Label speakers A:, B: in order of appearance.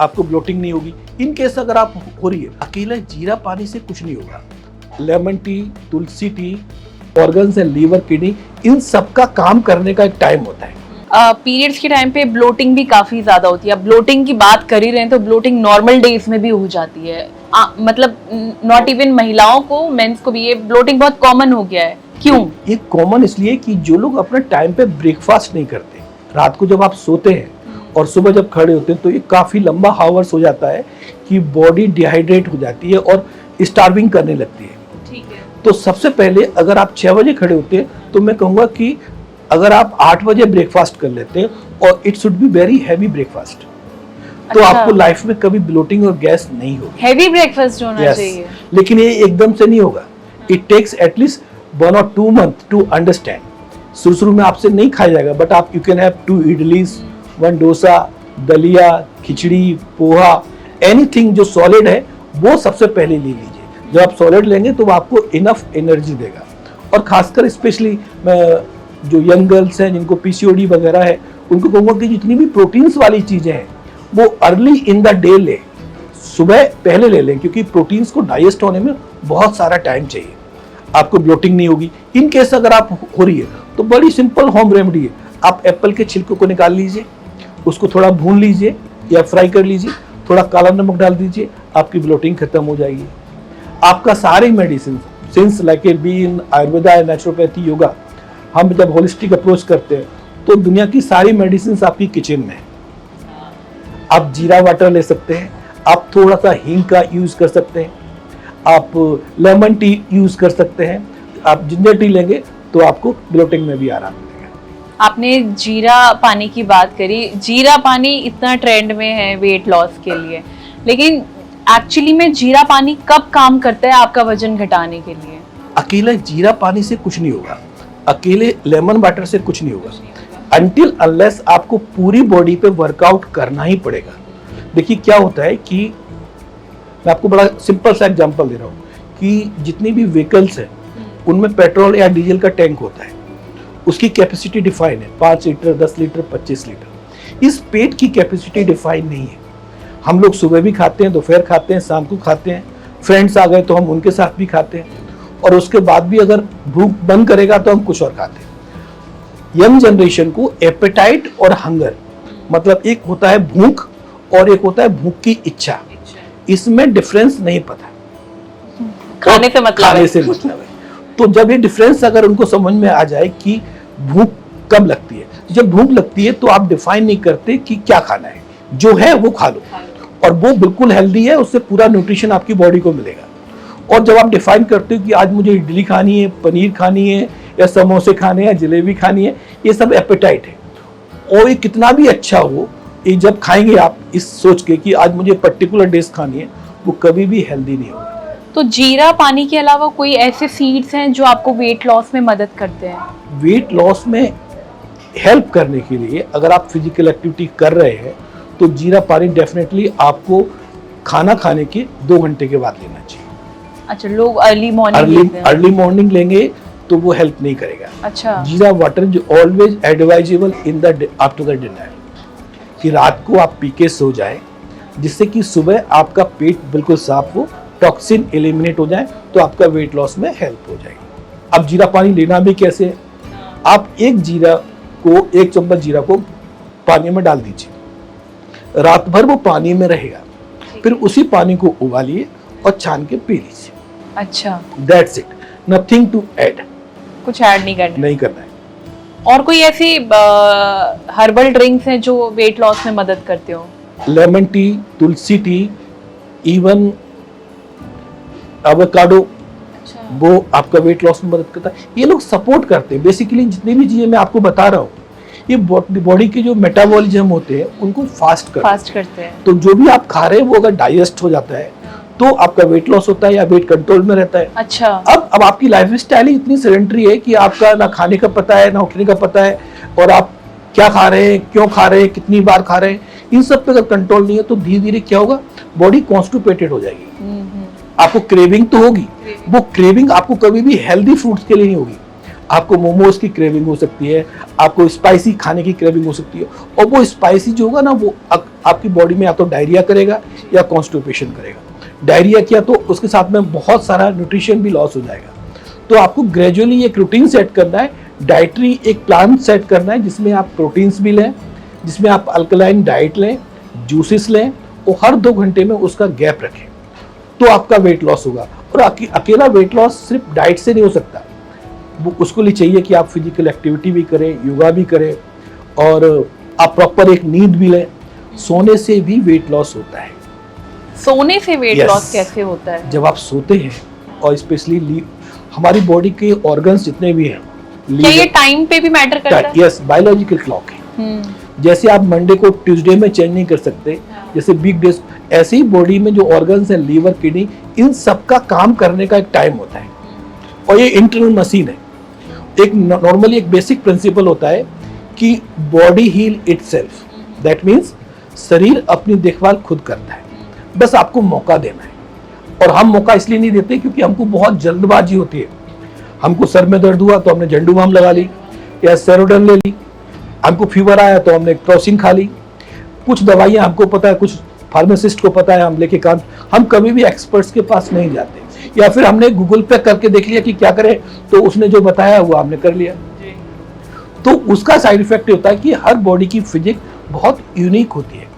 A: आपको ब्लोटिंग नहीं होगी। इन केस अगर आप हो रही है, अकेला जीरा पानी से कुछ नहीं होगा। Lemon tea, tulsi tea, organs and liver, kidney, इन सब का काम करने का एक टाइम होता है।
B: पीरियड्स के टाइम पे ब्लोटिंग भी काफी ज्यादा होती है। अब ब्लोटिंग की बात कर ही रहे हैं तो ब्लोटिंग नॉर्मल डेज में भी हो जाती है। मतलब नॉट इवन महिलाओं को, मेंस को भी ये ब्लोटिंग बहुत कॉमन हो गया है। क्यों?
A: ये कॉमन इसलिए कि जो लोग अपने टाइम पे ब्रेकफास्ट नहीं करते, रात को जब आप सोते हैं और सुबह जब खड़े होते हैं तो ये काफी लंबा हावर्स हो जाता है कि बॉडी डिहाइड्रेट हो जाती है और स्टार्विंग करने लगती है।
B: ठीक है। तो
A: सबसे पहले अगर आप 6 बजे खड़े होते हैं तो मैं कहूँगा कि अगर आप 8 बजे ब्रेकफास्ट कर लेते हैं, और it should be very heavy breakfast, तो आपको लाइफ में कभी ब्लोटिंग और गैस नहीं होगी।
B: हैवी ब्रेकफास्ट होना चाहिए।
A: लेकिन ये एकदम से नहीं होगा। It takes at least 1 or 2 months to understand. शुरू में आपसे नहीं खाया जाएगा, बट आप you can have 2 idlis, 1 dosa, daliya, khichdi, poha, anything जो सॉलिड है वो सबसे पहले ले लीजिए। जब आप सॉलिड लेंगे तो वो आपको इनफ एनर्जी देगा। और खासकर स्पेशली जो यंग गर्ल्स हैं जिनको पीसीओडी वगैरह है, उनको कहूँगा कि जितनी भी प्रोटीन्स वाली चीज़ें हैं वो अर्ली इन द डे लें, सुबह पहले ले लें, क्योंकि प्रोटीन्स को डाइजेस्ट होने में बहुत सारा टाइम चाहिए। आपको ब्लोटिंग नहीं होगी। इन केस अगर आप हो रही है तो बड़ी सिंपल होम रेमेडी है। आप एप्पल के छिलकों को निकाल लीजिए, उसको थोड़ा भून लीजिए या फ्राई कर लीजिए, थोड़ा काला नमक डाल दीजिए, आपकी ब्लोटिंग खत्म हो जाएगी। आपका सारे medicine, since like A be in Ayurveda, naturopathy, yoga, हम जब होलिस्टिक अप्रोच करते हैं तो दुनिया की सारी मेडिसिन आपकी किचन में है। आप जीरा वाटर ले सकते हैं, आप थोड़ा सा हींग का यूज कर सकते हैं, आप लेमन टी यूज कर सकते हैं, आप जिंजर टी लेंगे तो आपको ब्लोटिंग में भी आराम मिलेगा।
B: आपने जीरा पानी की बात करी। जीरा पानी इतना ट्रेंड में है वेट लॉस के लिए, लेकिन एक्चुअली में जीरा पानी कब काम करता है आपका वजन घटाने के लिए?
A: अकेला जीरा पानी से कुछ नहीं होगा, अकेले लेमन वाटर से कुछ नहीं होगा, अनटिल अनलेस आपको पूरी बॉडी पे वर्कआउट करना ही पड़ेगा। देखिए क्या होता है कि मैं आपको बड़ा सिंपल सा एग्जांपल दे रहा हूँ कि जितनी भी व्हीकल्स हैं उनमें पेट्रोल या डीजल का टैंक होता है, उसकी कैपेसिटी डिफाइन है, 5 लीटर, 10 लीटर, 25 लीटर। इस पेट की कैपेसिटी डिफाइन नहीं है। हम लोग सुबह भी खाते हैं, दोपहर खाते हैं, शाम को खाते हैं, फ्रेंड्स आ गए तो हम उनके साथ भी खाते हैं, और उसके बाद भी अगर भूख बंद करेगा तो हम कुछ और खाते हैं। यंग जनरेशन को एपेटाइट और हंगर, मतलब एक होता है भूख और एक होता है भूख की इच्छा, इसमें डिफरेंस नहीं पता।
B: खाने से मतलब
A: है। तो जब ये डिफरेंस अगर उनको समझ में आ जाए कि भूख कब लगती है, जब भूख लगती है तो आप डिफाइन नहीं करते कि क्या खाना है, जो है वो खा लो, और वो बिल्कुल हेल्दी है, उससे पूरा न्यूट्रिशन आपकी बॉडी को मिलेगा। और जब आप डिफाइन करते हो कि आज मुझे इडली खानी है, पनीर खानी है, या समोसे खाने हैं, जलेबी खानी है, ये सब एपेटाइट है। और ये कितना भी अच्छा हो, ये जब खाएंगे आप इस सोच के कि आज मुझे पर्टिकुलर डिश खानी है, वो कभी भी हेल्दी नहीं होगा।
B: तो जीरा पानी के अलावा कोई ऐसे सीड्स हैं जो आपको वेट लॉस में मदद करते हैं?
A: वेट लॉस में हेल्प करने के लिए अगर आप फिजिकल एक्टिविटी कर रहे हैं तो जीरा पानी डेफिनेटली आपको खाना खाने के 2 घंटे के बाद लेना चाहिए।
B: अच्छा, लोग अर्ली मॉर्निंग
A: लेंगे तो वो हेल्प नहीं करेगा।
B: अच्छा।
A: जीरा वाटर जो always advisable in the after the dinner, कि रात को आप पी के सो जाए, जिससे कि सुबह आपका पेट बिल्कुल साफ हो, टॉक्सिन एलिमिनेट हो जाए, तो आपका वेट लॉस में हेल्प हो जाएगी। अब जीरा पानी लेना भी कैसे है? आप एक चम्मच जीरा को पानी में डाल दीजिए, रात भर वो पानी में रहेगा, फिर उसी पानी को उबालिए और छान के पी लीजिए।
B: अच्छा,
A: that's it, nothing to add,
B: कुछ ऐड नहीं
A: करना है।
B: और कोई ऐसी हर्बल ड्रिंक्स हैं जो वेट लॉस में मदद करते हो?
A: Lemon tea, tulsi T, even avocado, वो आपका वेट लॉस में मदद करता है। ये लोग सपोर्ट करते हैं। बेसिकली जितनी भी चीजें मैं आपको बता रहा हूँ, ये बॉडी के जो मेटाबॉलिज्म होते हैं उनको फास्ट करते हैं। तो जो भी आप खा रहे हैं वो अगर डाइजेस्ट हो जाता है तो आपका वेट लॉस होता है या वेट कंट्रोल में रहता है।
B: अच्छा।
A: अब आपकी लाइफस्टाइल ही इतनी सेडेंटरी है कि आपका ना खाने का पता है, ना उठने का पता है, और आप क्या खा रहे हैं, क्यों खा रहे हैं, कितनी बार खा रहे हैं, इन सब पे अगर कंट्रोल नहीं है तो धीरे धीरे क्या होगा, बॉडी कॉन्स्टिपेटेड हो जाएगी। आपको क्रेविंग तो होगी, वो क्रेविंग आपको कभी भी हेल्दी फूड्स के लिए नहीं होगी, आपको मोमोज की क्रेविंग हो सकती है, आपको स्पाइसी खाने की क्रेविंग हो सकती है, और वो स्पाइसी जो होगा ना वो आपकी बॉडी में या तो डायरिया करेगा या कॉन्स्टिपेशन करेगा। डायरिया किया तो उसके साथ में बहुत सारा न्यूट्रिशन भी लॉस हो जाएगा। तो आपको ग्रेजुअली एक रूटीन सेट करना है, डाइटरी एक प्लान सेट करना है जिसमें आप प्रोटीन्स भी लें, जिसमें आप अल्कलाइन डाइट लें, जूसेस लें, और हर 2 घंटे में उसका गैप रखें, तो आपका वेट लॉस होगा। और अकेला वेट लॉस सिर्फ डाइट से नहीं हो सकता, वो उसको लिए चाहिए कि आप फिजिकल एक्टिविटी भी करें, योगा भी करें, और आप प्रॉपर एक नींद भी लें। सोने से भी वेट लॉस होता है।
B: सोने से वेट
A: Yes.
B: लॉस कैसे होता है?
A: जब आप सोते हैं, और स्पेशली हमारी बॉडी के ऑर्गन्स जितने भी हैं,
B: क्या ये टाइम पे भी मैटर करता है?
A: यस, बायोलॉजिकल क्लॉक है। जैसे आप मंडे को ट्यूसडे में चेंज नहीं कर सकते, जैसे बिग डेज, ऐसे ही बॉडी में जो ऑर्गन्स हैं, लीवर, किडनी, इन सब का काम करने का एक टाइम होता है, और ये इंटरनल मशीन है। एक नॉर्मली एक बेसिक प्रिंसिपल होता है कि body heal itself, that means शरीर अपनी देखभाल खुद करता है, बस आपको मौका देना है। और हम मौका इसलिए नहीं देते क्योंकि हमको बहुत जल्दबाजी होती है। हमको सर में दर्द हुआ तो हमने झंडू बाम लगा ली या सेरोडन ले ली, हमको फीवर आया तो हमने क्रोसिन खा ली, कुछ दवाइयाँ हमको पता है, कुछ फार्मासिस्ट को पता है, हम लेके काम, हम कभी भी एक्सपर्ट्स के पास नहीं जाते, या फिर हमने गूगल पे करके देख लिया कि क्या करें, तो उसने जो बताया वो हमने कर लिया। तो उसका साइड इफेक्ट होता है कि हर बॉडी की फिजिक्स बहुत यूनिक होती है।